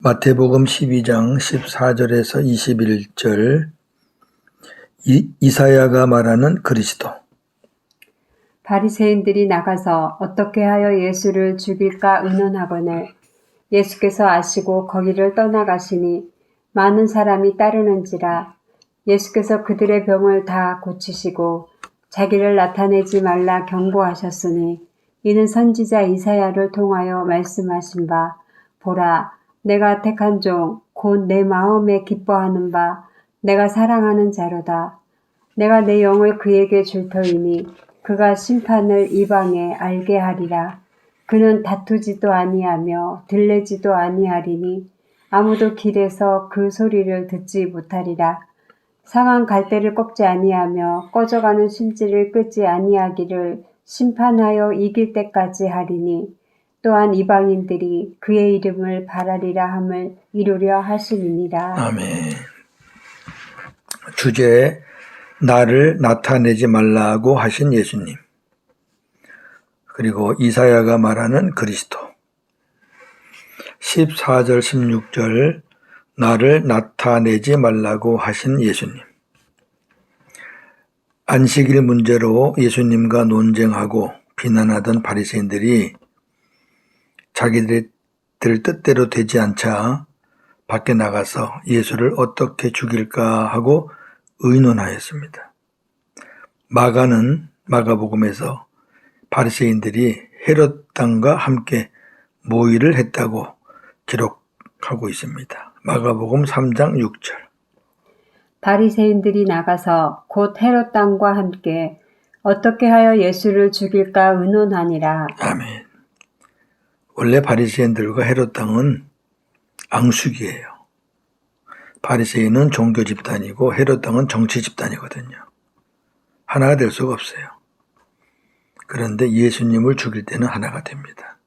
마태복음 12장 14절에서 21절 이사야가 말하는 그리스도. 바리새인들이 나가서 어떻게 하여 예수를 죽일까 의논하거늘 예수께서 아시고 거기를 떠나가시니 많은 사람이 따르는지라. 예수께서 그들의 병을 다 고치시고 자기를 나타내지 말라 경고하셨으니 이는 선지자 이사야를 통하여 말씀하신 바, 보라, 내가 택한 종 곧 내 마음에 기뻐하는 바 내가 사랑하는 자로다. 내가 내 영을 그에게 줄 터이니 그가 심판을 이방에 알게 하리라. 그는 다투지도 아니하며 들레지도 아니하리니 아무도 길에서 그 소리를 듣지 못하리라. 상한 갈대를 꺾지 아니하며 꺼져가는 심지를 끄지 아니하기를 심판하여 이길 때까지 하리니 또한 이방인들이 그의 이름을 바라리라 함을 이루려 하심이니라. 아멘. 주제, 나를 나타내지 말라고 하신 예수님. 그리고 이사야가 말하는 그리스도. 14절 16절 나를 나타내지 말라고 하신 예수님. 안식일 문제로 예수님과 논쟁하고 비난하던 바리새인들이 자기들 뜻대로 되지 않자 밖에 나가서 예수를 어떻게 죽일까 하고 의논하였습니다. 마가는 마가복음에서 바리새인들이 헤롯 왕과 함께 모의를 했다고 기록하고 있습니다. 마가복음 3장 6절. 바리새인들이 나가서 곧 헤롯 왕과 함께 어떻게 하여 예수를 죽일까 의논하니라. 아멘. 원래 바리새인들과 헤롯 왕은 앙숙이에요. 바리새인은 종교 집단이고 헤롯 왕은 정치 집단이거든요. 하나가 될 수가 없어요. 그런데 예수님을 죽일 때는 하나가 됩니다.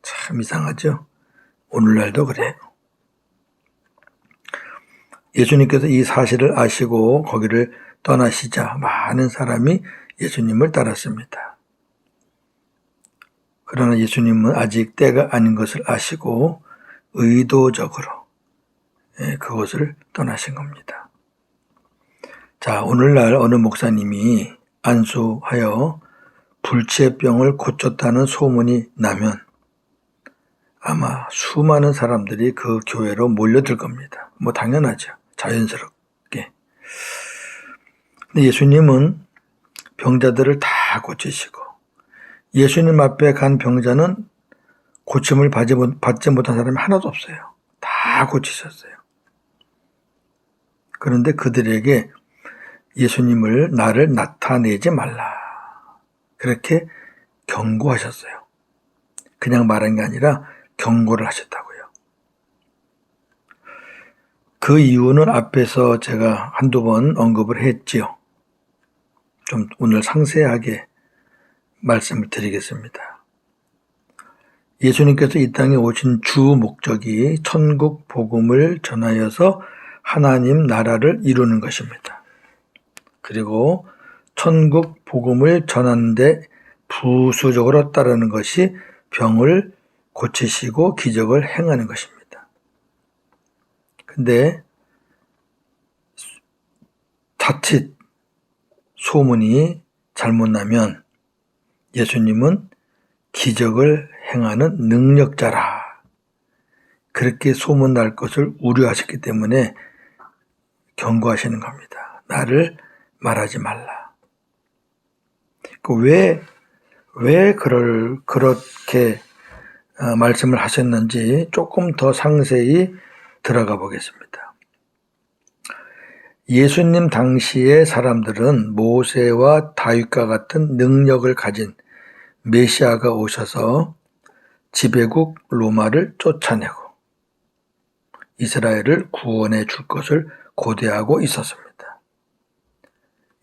참 이상하죠? 오늘날도 그래요. 예수님께서 이 사실을 아시고 거기를 떠나시자 많은 사람이 예수님을 따랐습니다. 그러나 예수님은 아직 때가 아닌 것을 아시고 의도적으로 그것을 떠나신 겁니다. 자, 오늘날 어느 목사님이 안수하여 불치병을 고쳤다는 소문이 나면 아마 수많은 사람들이 그 교회로 몰려들 겁니다. 뭐 당연하죠. 자연스럽게. 근데 예수님은 병자들을 다 고치시고 예수님 앞에 간 병자는 고침을 받지 못한 사람이 하나도 없어요. 다 고치셨어요. 그런데 그들에게 예수님을 나를 나타내지 말라. 그렇게 경고하셨어요. 그냥 말한 게 아니라 경고를 하셨다고요. 그 이유는 앞에서 제가 한두 번 언급을 했지요. 좀 오늘 상세하게 말씀을 드리겠습니다. 예수님께서 이 땅에 오신 주 목적이 천국 복음을 전하여서 하나님 나라를 이루는 것입니다. 그리고 천국 복음을 전하는데 부수적으로 따르는 것이 병을 고치시고 기적을 행하는 것입니다. 근데 자칫 소문이 잘못 나면 예수님은 기적을 행하는 능력자라 그렇게 소문날 것을 우려하셨기 때문에 경고하시는 겁니다. 나를 말하지 말라. 왜 그렇게 말씀을 하셨는지 조금 더 상세히 들어가 보겠습니다. 예수님 당시의 사람들은 모세와 다윗과 같은 능력을 가진 메시아가 오셔서 지배국 로마를 쫓아내고 이스라엘을 구원해 줄 것을 고대하고 있었습니다.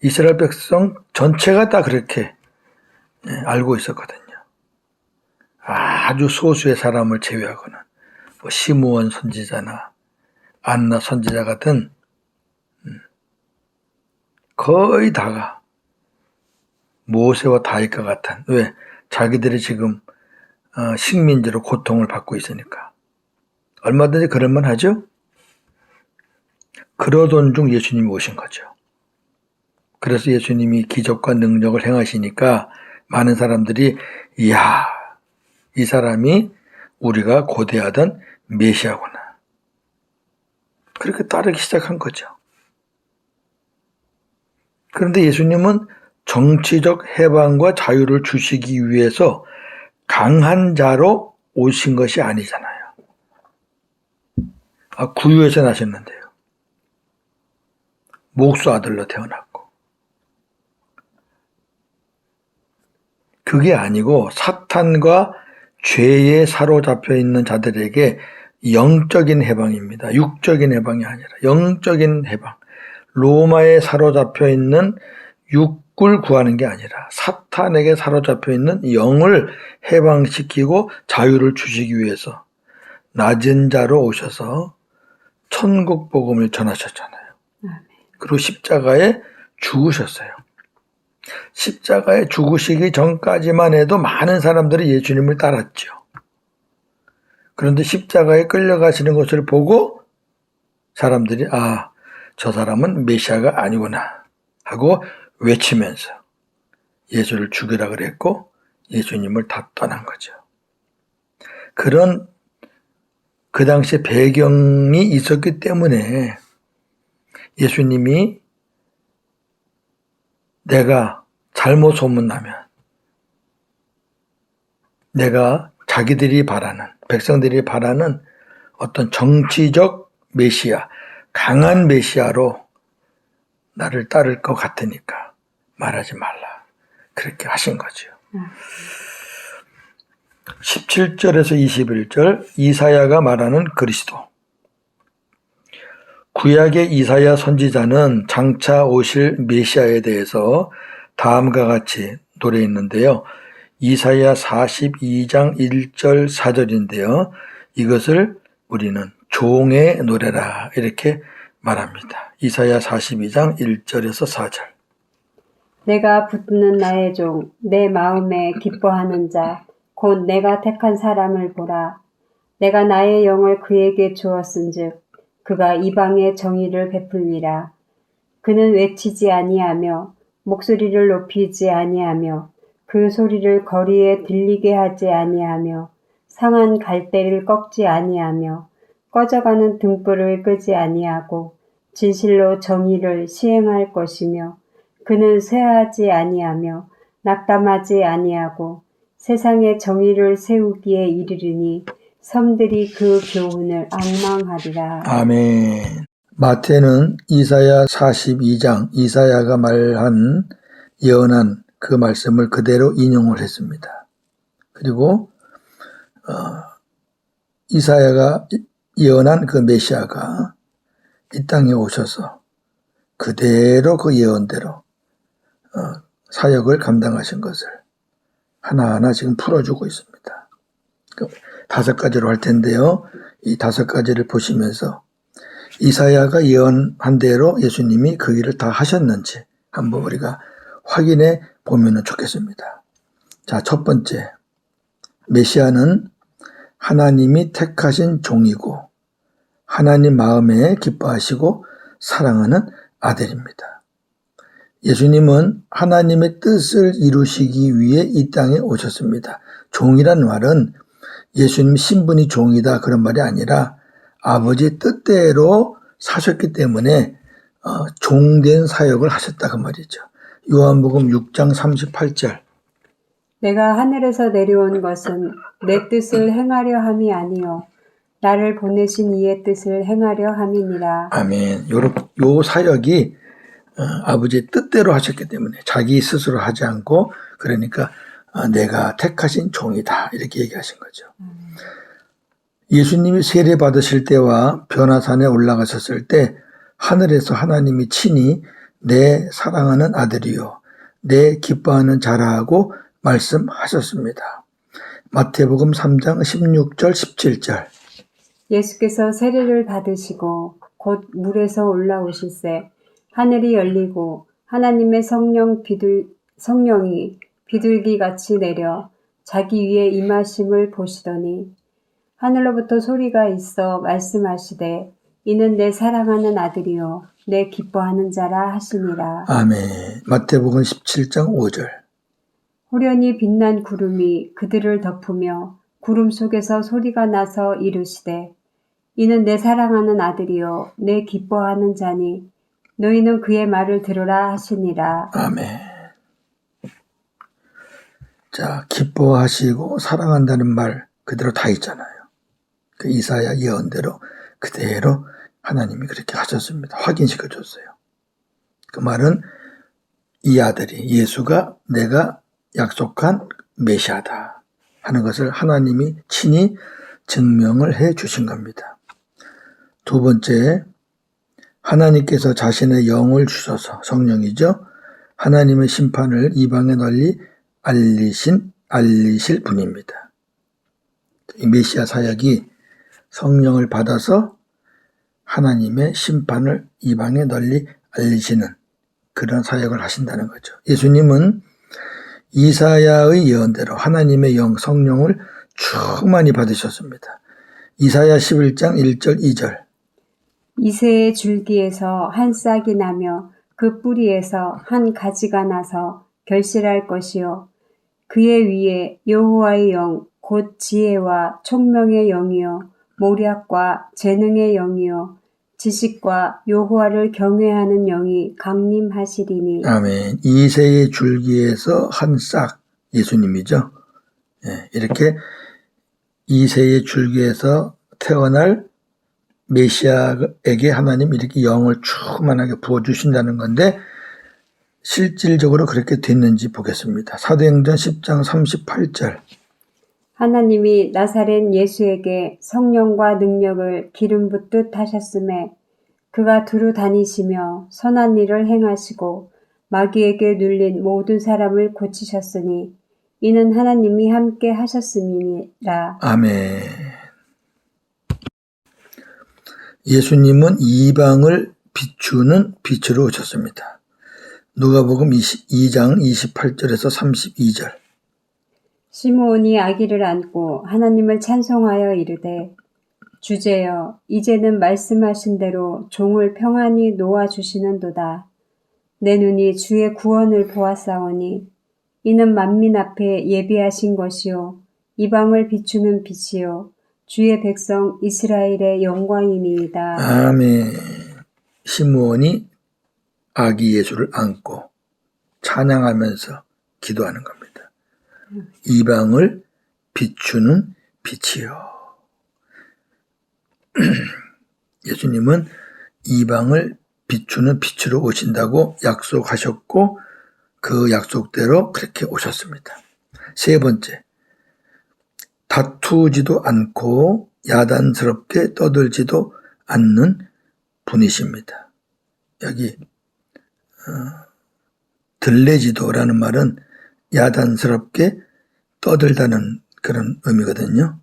이스라엘 백성 전체가 다 그렇게 알고 있었거든요. 아주 소수의 사람을 제외하고는 뭐 시므온 선지자나 안나 선지자 같은 거의 다가 모세와 다윗과 같은, 왜? 자기들이 지금 식민지로 고통을 받고 있으니까 얼마든지 그럴만 하죠? 그러던 중 예수님이 오신 거죠. 그래서 예수님이 기적과 능력을 행하시니까 많은 사람들이 이야, 이 사람이 우리가 고대하던 메시아구나. 그렇게 따르기 시작한 거죠. 그런데 예수님은 정치적 해방과 자유를 주시기 위해서 강한 자로 오신 것이 아니잖아요. 구유에서 나셨는데요. 목수 아들로 태어났고. 그게 아니고 사탄과 죄에 사로잡혀 있는 자들에게 영적인 해방입니다. 육적인 해방이 아니라 영적인 해방. 로마에 사로잡혀 있는 육을 구하는 게 아니라 사탄에게 사로잡혀 있는 영을 해방시키고 자유를 주시기 위해서 낮은 자로 오셔서 천국 복음을 전하셨잖아요. 그리고 십자가에 죽으셨어요. 십자가에 죽으시기 전까지만 해도 많은 사람들이 예수님을 따랐죠. 그런데 십자가에 끌려가시는 것을 보고 사람들이 저 사람은 메시아가 아니구나 하고 외치면서 예수를 죽이라 그랬고 예수님을 다 떠난 거죠. 그런 그 당시에 배경이 있었기 때문에 예수님이 내가 잘못 소문나면 내가 자기들이 바라는 백성들이 바라는 어떤 정치적 메시아, 강한 메시아로 나를 따를 것 같으니까 말하지 말라. 그렇게 하신 거죠. 17절에서 21절 이사야가 말하는 그리스도. 구약의 이사야 선지자는 장차 오실 메시아에 대해서 다음과 같이 노래했는데요. 이사야 42장 1절 4절인데요. 이것을 우리는 종의 노래라 이렇게 말합니다. 이사야 42장 1절에서 4절. 내가 붙드는 나의 종, 내 마음에 기뻐하는 자, 곧 내가 택한 사람을 보라. 내가 나의 영을 그에게 주었은즉 그가 이방의 정의를 베풀리라. 그는 외치지 아니하며 목소리를 높이지 아니하며 그 소리를 거리에 들리게 하지 아니하며 상한 갈대를 꺾지 아니하며 꺼져가는 등불을 끄지 아니하고 진실로 정의를 시행할 것이며 그는 쇠하지 아니하며 낙담하지 아니하고 세상에 정의를 세우기에 이르리니 섬들이 그 교훈을 앙망하리라. 아멘. 마태는 이사야 42장 이사야가 말한 예언한 그 말씀을 그대로 인용을 했습니다. 그리고 이사야가 예언한 그 메시아가 이 땅에 오셔서 그대로 그 예언대로 사역을 감당하신 것을 하나하나 지금 풀어주고 있습니다. 5가지로 할 텐데요. 이 5가지를 보시면서 이사야가 예언한 대로 예수님이 그 일을 다 하셨는지 한번 우리가 확인해 보면 좋겠습니다. 자, 첫 번째, 메시아는 하나님이 택하신 종이고 하나님 마음에 기뻐하시고 사랑하는 아들입니다. 예수님은 하나님의 뜻을 이루시기 위해 이 땅에 오셨습니다. 종이란 말은 예수님 신분이 종이다 그런 말이 아니라 아버지의 뜻대로 사셨기 때문에 종된 사역을 하셨다 그 말이죠. 요한복음 6장 38절. 내가 하늘에서 내려온 것은 내 뜻을 행하려 함이 아니요 나를 보내신 이의 뜻을 행하려 함이니라. 아멘. 요 사역이 아버지의 뜻대로 하셨기 때문에 자기 스스로 하지 않고 그러니까 내가 택하신 종이다 이렇게 얘기하신 거죠. 예수님이 세례 받으실 때와 변화산에 올라가셨을 때 하늘에서 하나님이 친히 내 사랑하는 아들이요 내 기뻐하는 자라고 말씀하셨습니다. 마태복음 3장 16절 17절. 예수께서 세례를 받으시고 곧 물에서 올라오실새 하늘이 열리고 하나님의 성령이 비둘기같이 내려 자기 위에 임하심을 보시더니 하늘로부터 소리가 있어 말씀하시되 이는 내 사랑하는 아들이요 내 기뻐하는 자라 하시니라. 아멘. 마태복음 17장 5절. 호련히 빛난 구름이 그들을 덮으며 구름 속에서 소리가 나서 이르시되 이는 내 사랑하는 아들이요 내 기뻐하는 자니 너희는 그의 말을 들으라 하시니라. 아멘. 자, 기뻐하시고 사랑한다는 말 그대로 다 있잖아요. 그 이사야 예언대로 그대로 하나님이 그렇게 하셨습니다. 확인시켜 줬어요. 그 말은 이 아들이 예수가 내가 약속한 메시아다 하는 것을 하나님이 친히 증명을 해 주신 겁니다. 두 번째, 하나님께서 자신의 영을 주셔서 성령이죠. 하나님의 심판을 이방에 널리 알리실 분입니다. 이 메시아 사역이 성령을 받아서 하나님의 심판을 이방에 널리 알리시는 그런 사역을 하신다는 거죠. 예수님은 이사야의 예언대로 하나님의 영 성령을 충만히 받으셨습니다. 이사야 11장 1절 2절. 이새의 줄기에서 한 싹이 나며 그 뿌리에서 한 가지가 나서 결실할 것이요 그의 위에 여호와의 영 곧 지혜와 총명의 영이요 모략과 재능의 영이요 지식과 여호와를 경외하는 영이 강림하시리니. 아멘. 이새의 줄기에서 한 싹, 예수님이죠. 이렇게 이새의 줄기에서 태어날 메시아에게 하나님 이렇게 영을 충만하게 부어주신다는 건데 실질적으로 그렇게 됐는지 보겠습니다. 사도행전 10장 38절. 하나님이 나사렛 예수에게 성령과 능력을 기름 붓듯 하셨음에 그가 두루 다니시며 선한 일을 행하시고 마귀에게 눌린 모든 사람을 고치셨으니 이는 하나님이 함께 하셨음이니라. 아멘. 예수님은 이방을 비추는 빛으로 오셨습니다. 누가복음 22장 28절에서 32절. 시므온이 아기를 안고 하나님을 찬송하여 이르되 주제여 이제는 말씀하신 대로 종을 평안히 놓아주시는도다. 내 눈이 주의 구원을 보았사오니 이는 만민 앞에 예비하신 것이요 이방을 비추는 빛이요 주의 백성 이스라엘의 영광이니이다. 아멘. 시므온이 아기 예수를 안고 찬양하면서 기도하는 겁니다. 이방을 비추는 빛이요. 예수님은 이방을 비추는 빛으로 오신다고 약속하셨고 그 약속대로 그렇게 오셨습니다. 세 번째, 다투지도 않고 야단스럽게 떠들지도 않는 분이십니다. 여기 들레지도라는 말은 야단스럽게 떠들다는 그런 의미거든요.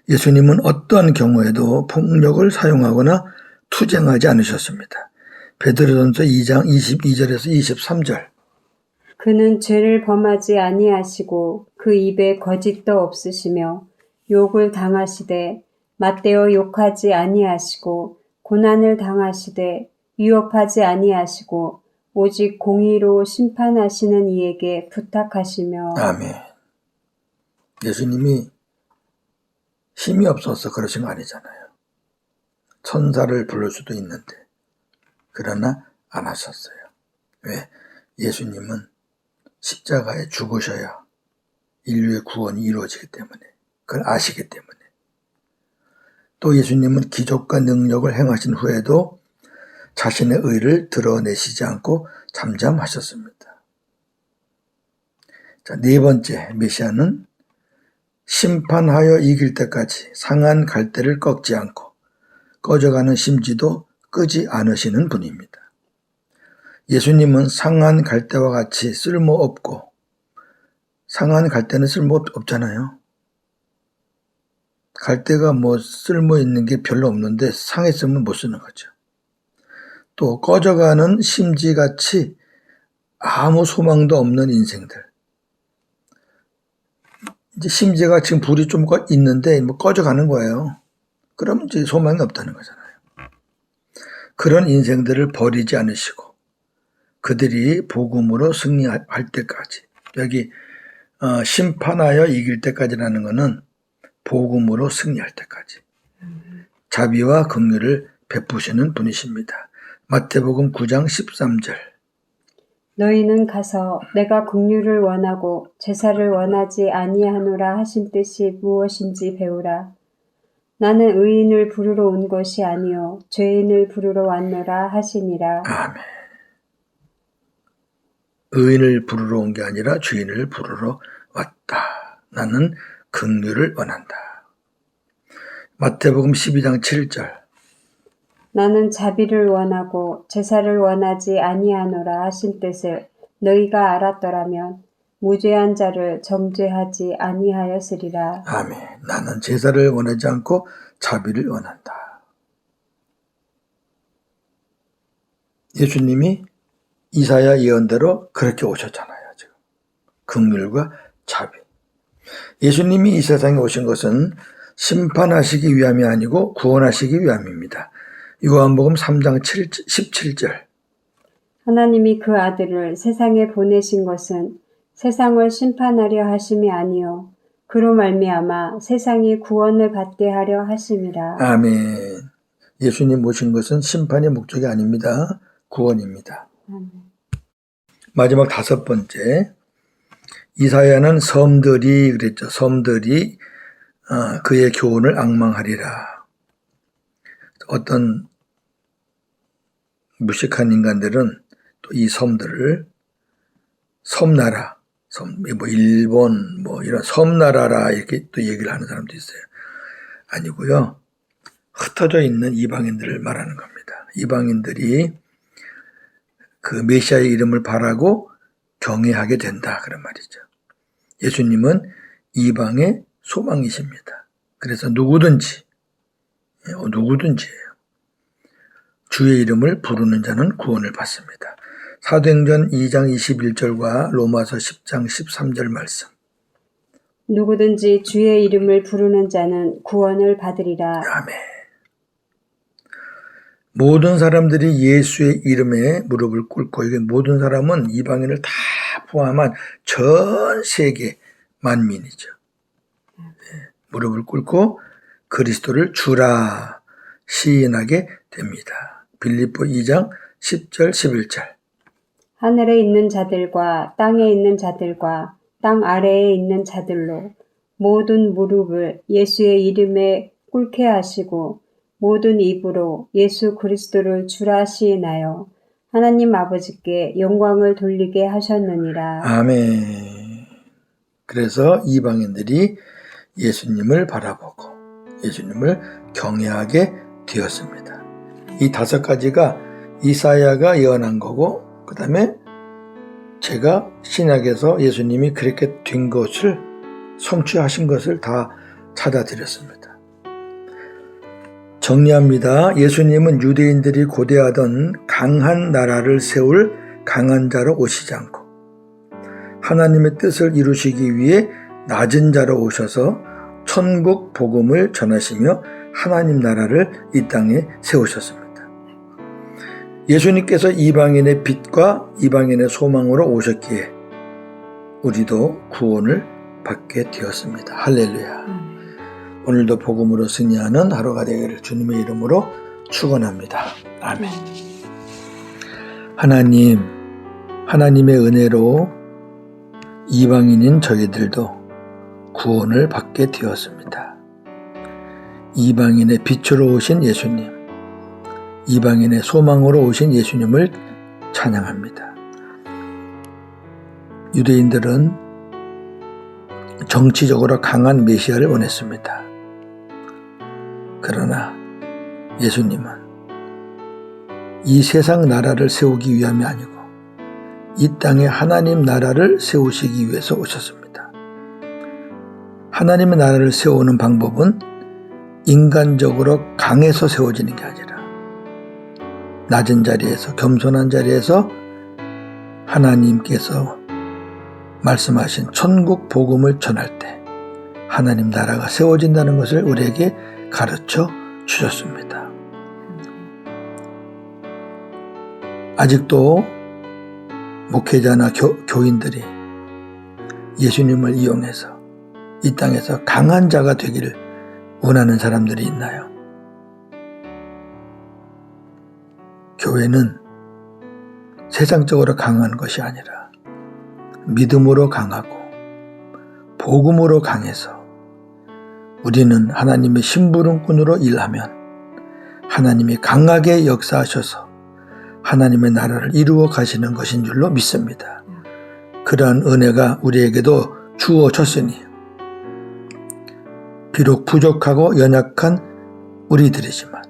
예수님은 어떠한 경우에도 폭력을 사용하거나 투쟁하지 않으셨습니다. 베드로전서 2장 22절에서 23절. 그는 죄를 범하지 아니하시고 그 입에 거짓도 없으시며 욕을 당하시되 맞대어 욕하지 아니하시고 고난을 당하시되 위협하지 아니하시고 오직 공의로 심판하시는 이에게 부탁하시며. 아멘. 예수님이 힘이 없어서 그러신 거 아니잖아요. 천사를 부를 수도 있는데 그러나 안 하셨어요. 왜? 예수님은 십자가에 죽으셔야 인류의 구원이 이루어지기 때문에 그걸 아시기 때문에 또 예수님은 기적과 능력을 행하신 후에도 자신의 의를 드러내시지 않고 잠잠하셨습니다. 자, 네 번째 메시아는 심판하여 이길 때까지 상한 갈대를 꺾지 않고 꺼져가는 심지도 끄지 않으시는 분입니다. 예수님은 상한 갈대와 같이 쓸모없고 상한 갈대는 쓸모없잖아요. 갈대가 뭐 쓸모있는 게 별로 없는데 상했으면 못 쓰는 거죠. 또 꺼져가는 심지같이 아무 소망도 없는 인생들. 이제 심지가 지금 불이 좀 있는데 뭐 꺼져가는 거예요. 그럼 이제 소망이 없다는 거잖아요. 그런 인생들을 버리지 않으시고 그들이 복음으로 승리할 때까지, 여기 심판하여 이길 때까지라는 것은 복음으로 승리할 때까지 자비와 긍휼을 베푸시는 분이십니다. 마태복음 9장 13절. 너희는 가서 내가 긍휼을 원하고 제사를 원하지 아니하노라 하신 뜻이 무엇인지 배우라. 나는 의인을 부르러 온 것이 아니요 죄인을 부르러 왔노라 하시니라. 아멘. 의인을 부르러 온 게 아니라 죄인을 부르러 왔다. 나는 긍휼을 원한다. 마태복음 12장 7절. 나는 자비를 원하고 제사를 원하지 아니하노라 하신 뜻을 너희가 알았더라면 무죄한 자를 정죄하지 아니하였으리라. 아멘. 나는 제사를 원하지 않고 자비를 원한다. 예수님이 이사야 예언대로 그렇게 오셨잖아요. 지금 긍휼과 자비. 예수님이 이 세상에 오신 것은 심판하시기 위함이 아니고 구원하시기 위함입니다. 요한복음 3장 17절. 하나님이 그 아들을 세상에 보내신 것은 세상을 심판하려 하심이 아니요 그로 말미암아 세상이 구원을 받게 하려 하심이라. 아멘. 예수님 오신 것은 심판의 목적이 아닙니다. 구원입니다. 마지막 5번째. 이사야는 섬들이 그랬죠. 섬들이 그의 교훈을 앙망하리라. 어떤 무식한 인간들은 또 이 섬들을 섬나라, 뭐 일본 뭐 이런 섬나라라 이렇게 또 얘기를 하는 사람도 있어요. 아니고요. 흩어져 있는 이방인들을 말하는 겁니다. 이방인들이 그 메시아의 이름을 바라고 경외하게 된다 그런 말이죠. 예수님은 이방의 소망이십니다. 그래서 누구든지예요. 주의 이름을 부르는 자는 구원을 받습니다. 사도행전 2장 21절과 로마서 10장 13절 말씀. 누구든지 주의 이름을 부르는 자는 구원을 받으리라. 아멘. 모든 사람들이 예수의 이름에 무릎을 꿇고, 이게 모든 사람은 이방인을 다 포함한 전 세계 만민이죠. 무릎을 꿇고 그리스도를 주라 시인하게 됩니다. 빌립보 2장 10절 11절. 하늘에 있는 자들과 땅에 있는 자들과 땅 아래에 있는 자들로 모든 무릎을 예수의 이름에 꿇게 하시고 모든 입으로 예수 그리스도를 주라 시인하여 하나님 아버지께 영광을 돌리게 하셨느니라. 아멘. 그래서 이방인들이 예수님을 바라보고 예수님을 경외하게 되었습니다. 이 5가지가 이사야가 예언한 거고, 그 다음에 제가 신약에서 예수님이 그렇게 된 것을 성취하신 것을 다 찾아드렸습니다. 정리합니다. 예수님은 유대인들이 고대하던 강한 나라를 세울 강한 자로 오시지 않고 하나님의 뜻을 이루시기 위해 낮은 자로 오셔서 천국 복음을 전하시며 하나님 나라를 이 땅에 세우셨습니다. 예수님께서 이방인의 빛과 이방인의 소망으로 오셨기에 우리도 구원을 받게 되었습니다. 할렐루야. 오늘도 복음으로 승리하는 하루가 되기를 주님의 이름으로 축원합니다. 아멘. 하나님의 은혜로 이방인인 저희들도 구원을 받게 되었습니다. 이방인의 빛으로 오신 예수님, 이방인의 소망으로 오신 예수님을 찬양합니다. 유대인들은 정치적으로 강한 메시아를 원했습니다. 그러나 예수님은 이 세상 나라를 세우기 위함이 아니고 이 땅에 하나님 나라를 세우시기 위해서 오셨습니다. 하나님의 나라를 세우는 방법은 인간적으로 강해서 세워지는 게 아니라 낮은 자리에서, 겸손한 자리에서 하나님께서 말씀하신 천국 복음을 전할 때 하나님 나라가 세워진다는 것을 우리에게 가르쳐 주셨습니다. 아직도 목회자나 교인들이 예수님을 이용해서 이 땅에서 강한 자가 되기를 원하는 사람들이 있나요? 교회는 세상적으로 강한 것이 아니라 믿음으로 강하고 복음으로 강해서 우리는 하나님의 심부름꾼으로 일하면 하나님이 강하게 역사하셔서 하나님의 나라를 이루어 가시는 것인 줄로 믿습니다. 그러한 은혜가 우리에게도 주어졌으니 비록 부족하고 연약한 우리들이지만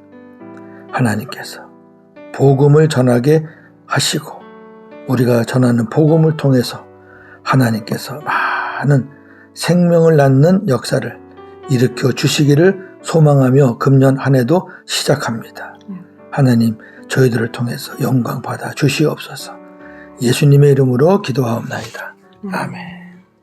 하나님께서 복음을 전하게 하시고 우리가 전하는 복음을 통해서 하나님께서 많은 생명을 낳는 역사를 일으켜 주시기를 소망하며 금년 한 해도 시작합니다. 하나님 저희들을 통해서 영광 받아 주시옵소서. 예수님의 이름으로 기도하옵나이다. 아멘.